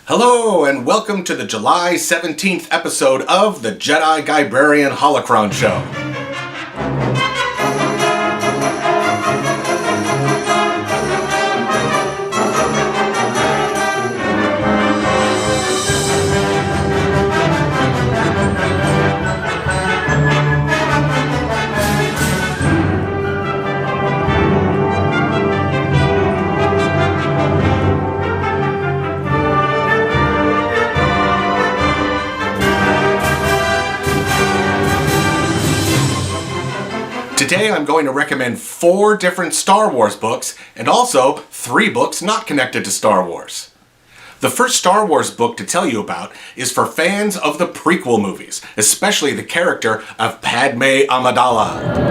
Hello and welcome to the July 17th episode of the Jedi Guybrarian Holocron Show. Today I'm going to recommend 4 different Star Wars books and also 3 books not connected to Star Wars. The first Star Wars book to tell you about is for fans of the prequel movies, especially the character of Padme Amidala.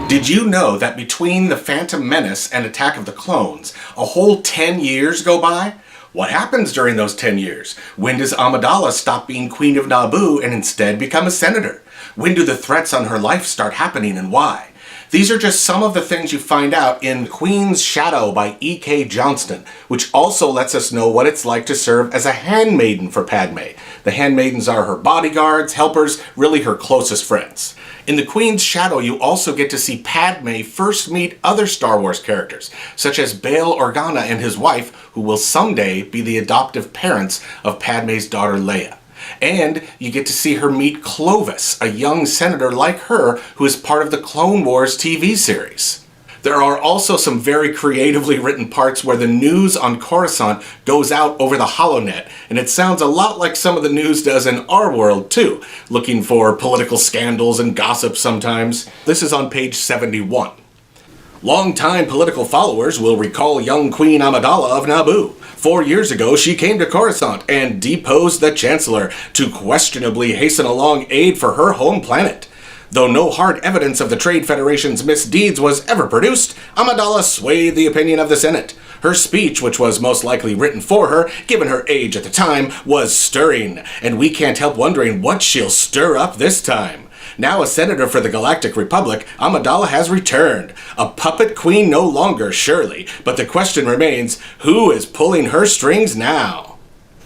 Did you know that between The Phantom Menace and Attack of the Clones, a whole 10 years go by? What happens during those 10 years? When does Amidala stop being Queen of Naboo and instead become a senator? When do the threats on her life start happening and why? These are just some of the things you find out in Queen's Shadow by E.K. Johnston, which also lets us know what it's like to serve as a handmaiden for Padme. The handmaidens are her bodyguards, helpers, really her closest friends. In The Queen's Shadow, you also get to see Padme first meet other Star Wars characters, such as Bail Organa and his wife, who will someday be the adoptive parents of Padme's daughter Leia. And you get to see her meet Clovis, a young senator like her who is part of the Clone Wars TV series. There are also some very creatively written parts where the news on Coruscant goes out over the HoloNet, and it sounds a lot like some of the news does in our world too, looking for political scandals and gossip sometimes. This is on page 71. Longtime political followers will recall young Queen Amidala of Naboo. 4 years ago, she came to Coruscant and deposed the Chancellor to questionably hasten along aid for her home planet. Though no hard evidence of the Trade Federation's misdeeds was ever produced, Amidala swayed the opinion of the Senate. Her speech, which was most likely written for her, given her age at the time, was stirring, and we can't help wondering what she'll stir up this time. Now a senator for the Galactic Republic, Amidala has returned. A puppet queen no longer, surely, but the question remains, who is pulling her strings now?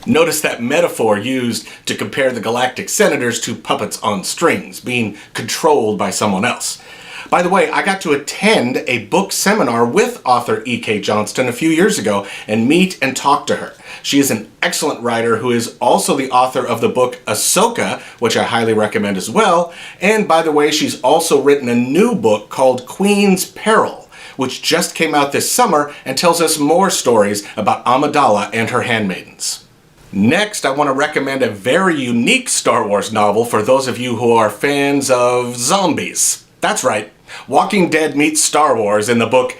Notice that metaphor used to compare the galactic senators to puppets on strings, being controlled by someone else. By the way, I got to attend a book seminar with author E.K. Johnston a few years ago and meet and talk to her. She is an excellent writer who is also the author of the book Ahsoka, which I highly recommend as well. And by the way, she's also written a new book called Queen's Peril, which just came out this summer and tells us more stories about Amidala and her handmaidens. Next, I want to recommend a very unique Star Wars novel for those of you who are fans of zombies. That's right, Walking Dead meets Star Wars in the book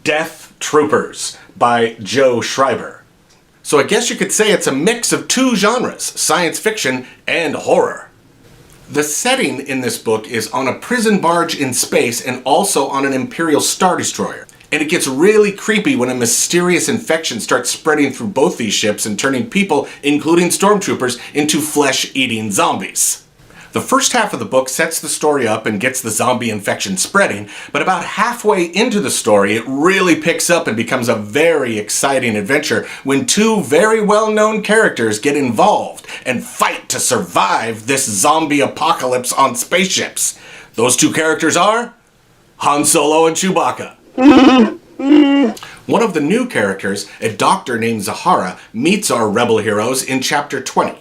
Death Troopers by Joe Schreiber. So I guess you could say it's a mix of 2 genres, science fiction and horror. The setting in this book is on a prison barge in space and also on an Imperial Star Destroyer. And it gets really creepy when a mysterious infection starts spreading through both these ships and turning people, including stormtroopers, into flesh-eating zombies. The first half of the book sets the story up and gets the zombie infection spreading, but about halfway into the story it really picks up and becomes a very exciting adventure when 2 very well-known characters get involved and fight to survive this zombie apocalypse on spaceships. Those 2 characters are Han Solo and Chewbacca. One of the new characters, a doctor named Zahara, meets our rebel heroes in chapter 20.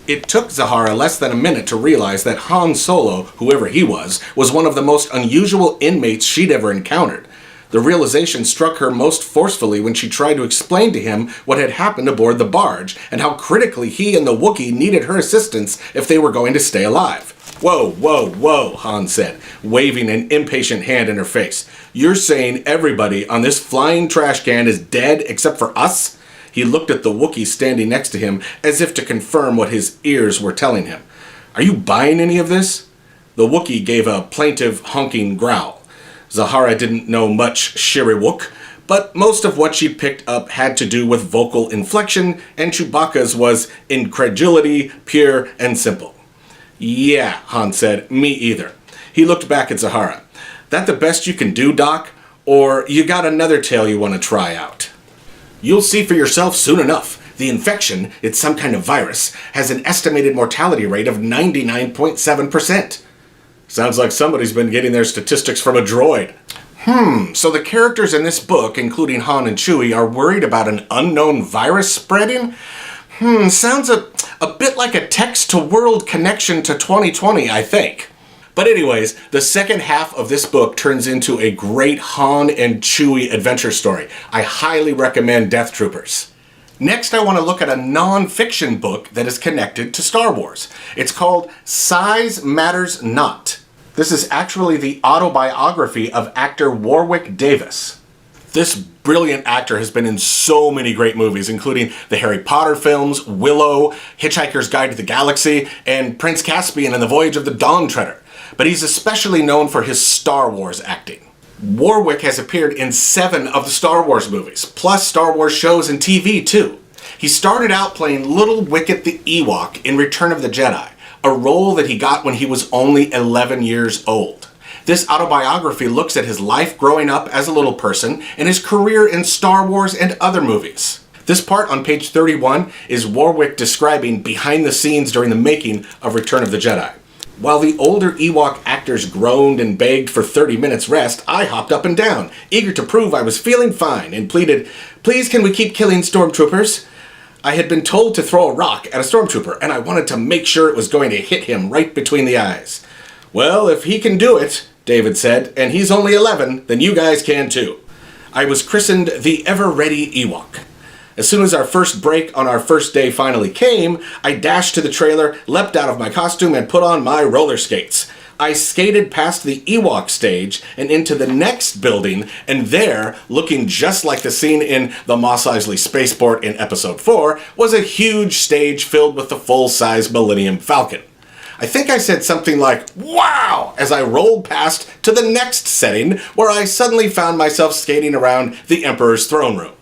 It took Zahara less than a minute to realize that Han Solo, whoever he was one of the most unusual inmates she'd ever encountered. The realization struck her most forcefully when she tried to explain to him what had happened aboard the barge and how critically he and the Wookiee needed her assistance if they were going to stay alive. "Whoa, whoa, whoa," Han said, waving an impatient hand in her face. "You're saying everybody on this flying trash can is dead except for us?" He looked at the Wookiee standing next to him as if to confirm what his ears were telling him. "Are you buying any of this?" The Wookiee gave a plaintive, honking growl. Zahara didn't know much Shiriwook, but most of what she picked up had to do with vocal inflection, and Chewbacca's was incredulity, pure and simple. "Yeah," Han said, "me either." He looked back at Zahara. "That the best you can do, Doc? Or you got another tale you want to try out?" You'll see for yourself soon enough. The infection, it's some kind of virus, has an estimated mortality rate of 99.7%. Sounds like somebody's been getting their statistics from a droid. So the characters in this book, including Han and Chewie, are worried about an unknown virus spreading? Sounds a bit like a text-to-world connection to 2020, I think. But anyways, the second half of this book turns into a great Han and Chewie adventure story. I highly recommend Death Troopers. Next, I want to look at a non-fiction book that is connected to Star Wars. It's called Size Matters Not. This is actually the autobiography of actor Warwick Davis. This brilliant actor has been in so many great movies, including the Harry Potter films, Willow, Hitchhiker's Guide to the Galaxy, and Prince Caspian and the Voyage of the Dawn Treader. But he's especially known for his Star Wars acting. Warwick has appeared in 7 of the Star Wars movies, plus Star Wars shows and TV too. He started out playing Little Wicket the Ewok in Return of the Jedi, a role that he got when he was only 11 years old. This autobiography looks at his life growing up as a little person and his career in Star Wars and other movies. This part on page 31 is Warwick describing behind the scenes during the making of Return of the Jedi. While the older Ewok actors groaned and begged for 30 minutes rest, I hopped up and down, eager to prove I was feeling fine, and pleaded, "Please, can we keep killing stormtroopers?" I had been told to throw a rock at a stormtrooper, and I wanted to make sure it was going to hit him right between the eyes. "Well, if he can do it," David said, "and he's only 11, then you guys can too." I was christened the Ever-Ready Ewok. As soon as our first break on our first day finally came, I dashed to the trailer, leapt out of my costume, and put on my roller skates. I skated past the Ewok stage and into the next building, and there, looking just like the scene in the Mos Eisley Spaceport in Episode 4, was a huge stage filled with the full-size Millennium Falcon. I think I said something like, "Wow!" as I rolled past to the next setting, where I suddenly found myself skating around the Emperor's throne room.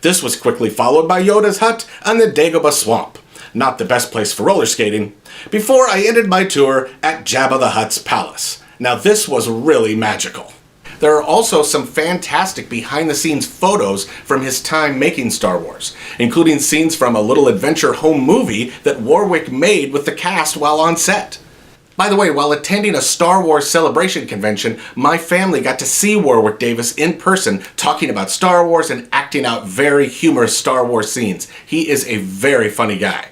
This was quickly followed by Yoda's hut and the Dagobah Swamp. Not the best place for roller skating. Before I ended my tour at Jabba the Hutt's palace. Now this was really magical. There are also some fantastic behind-the-scenes photos from his time making Star Wars, including scenes from a little adventure home movie that Warwick made with the cast while on set. By the way, while attending a Star Wars celebration convention, my family got to see Warwick Davis in person talking about Star Wars and acting out very humorous Star Wars scenes. He is a very funny guy.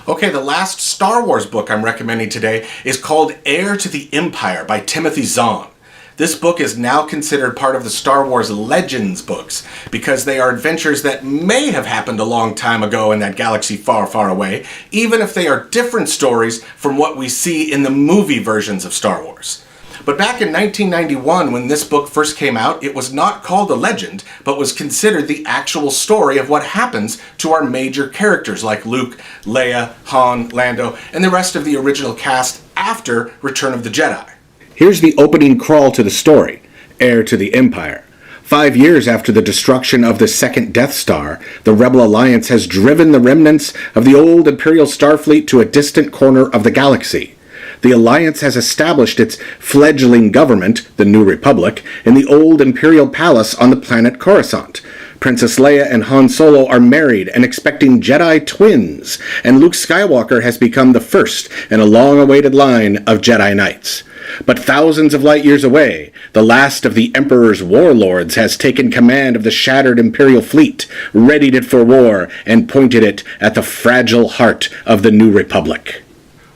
Okay, the last Star Wars book I'm recommending today is called Heir to the Empire by Timothy Zahn. This book is now considered part of the Star Wars Legends books because they are adventures that may have happened a long time ago in that galaxy far, far away, even if they are different stories from what we see in the movie versions of Star Wars. But back in 1991, when this book first came out, it was not called a legend, but was considered the actual story of what happens to our major characters like Luke, Leia, Han, Lando, and the rest of the original cast after Return of the Jedi. Here's the opening crawl to the story, Heir to the Empire. 5 years after the destruction of the second Death Star, the Rebel Alliance has driven the remnants of the old Imperial Starfleet to a distant corner of the galaxy. The Alliance has established its fledgling government, the New Republic, in the old Imperial Palace on the planet Coruscant. Princess Leia and Han Solo are married and expecting Jedi twins, and Luke Skywalker has become the first in a long-awaited line of Jedi Knights. But thousands of light years away, the last of the Emperor's warlords has taken command of the shattered Imperial fleet, readied it for war, and pointed it at the fragile heart of the New Republic.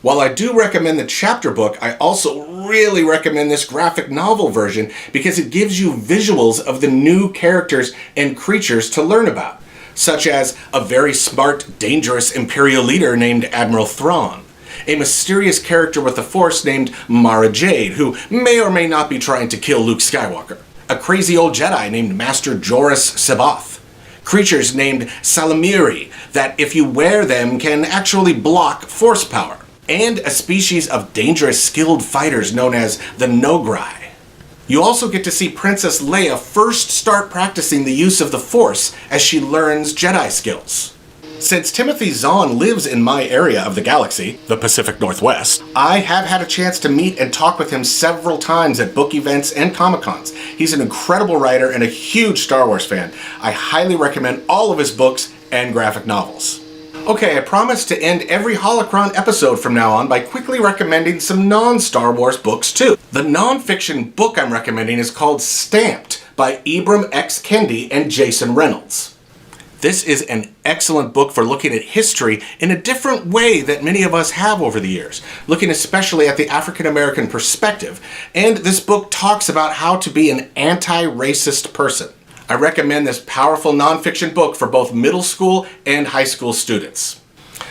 While I do recommend the chapter book, I also really recommend this graphic novel version because it gives you visuals of the new characters and creatures to learn about, such as a very smart, dangerous Imperial leader named Admiral Thrawn, a mysterious character with the Force named Mara Jade, who may or may not be trying to kill Luke Skywalker, a crazy old Jedi named Master Joruus C'baoth, creatures named Salamiri that, if you wear them, can actually block Force power, and a species of dangerous skilled fighters known as the Nograi. You also get to see Princess Leia first start practicing the use of the Force as she learns Jedi skills. Since Timothy Zahn lives in my area of the galaxy, the Pacific Northwest, I have had a chance to meet and talk with him several times at book events and Comic-Cons. He's an incredible writer and a huge Star Wars fan. I highly recommend all of his books and graphic novels. Okay, I promise to end every Holocron episode from now on by quickly recommending some non-Star Wars books too. The non-fiction book I'm recommending is called Stamped by Ibram X. Kendi and Jason Reynolds. This is an excellent book for looking at history in a different way that many of us have over the years, looking especially at the African American perspective, and this book talks about how to be an anti-racist person. I recommend this powerful nonfiction book for both middle school and high school students.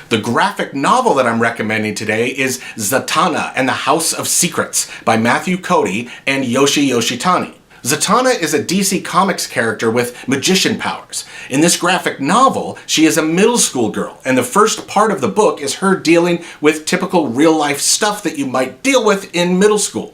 The graphic novel that I'm recommending today is Zatanna and the House of Secrets by Matthew Cody and Yoshi Yoshitani. Zatanna is a DC Comics character with magician powers. In this graphic novel, she is a middle school girl, and the first part of the book is her dealing with typical real-life stuff that you might deal with in middle school.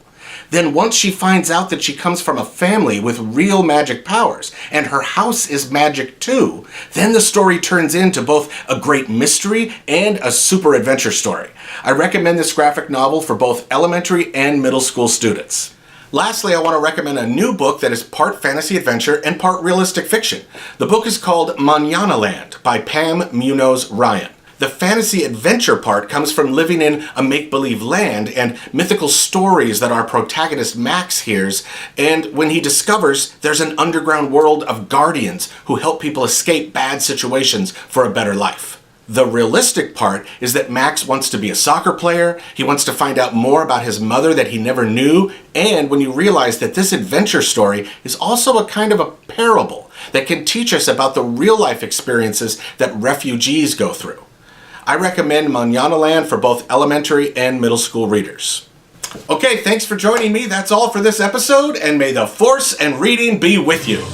Then once she finds out that she comes from a family with real magic powers, and her house is magic too, then the story turns into both a great mystery and a super adventure story. I recommend this graphic novel for both elementary and middle school students. Lastly, I want to recommend a new book that is part fantasy adventure and part realistic fiction. The book is called Manana Land by Pam Munoz Ryan. The fantasy adventure part comes from living in a make-believe land and mythical stories that our protagonist Max hears, and when he discovers there's an underground world of guardians who help people escape bad situations for a better life. The realistic part is that Max wants to be a soccer player, he wants to find out more about his mother that he never knew, and when you realize that this adventure story is also a kind of a parable that can teach us about the real-life experiences that refugees go through. I recommend Manana Land for both elementary and middle school readers. Okay, thanks for joining me. That's all for this episode, and may the Force and reading be with you.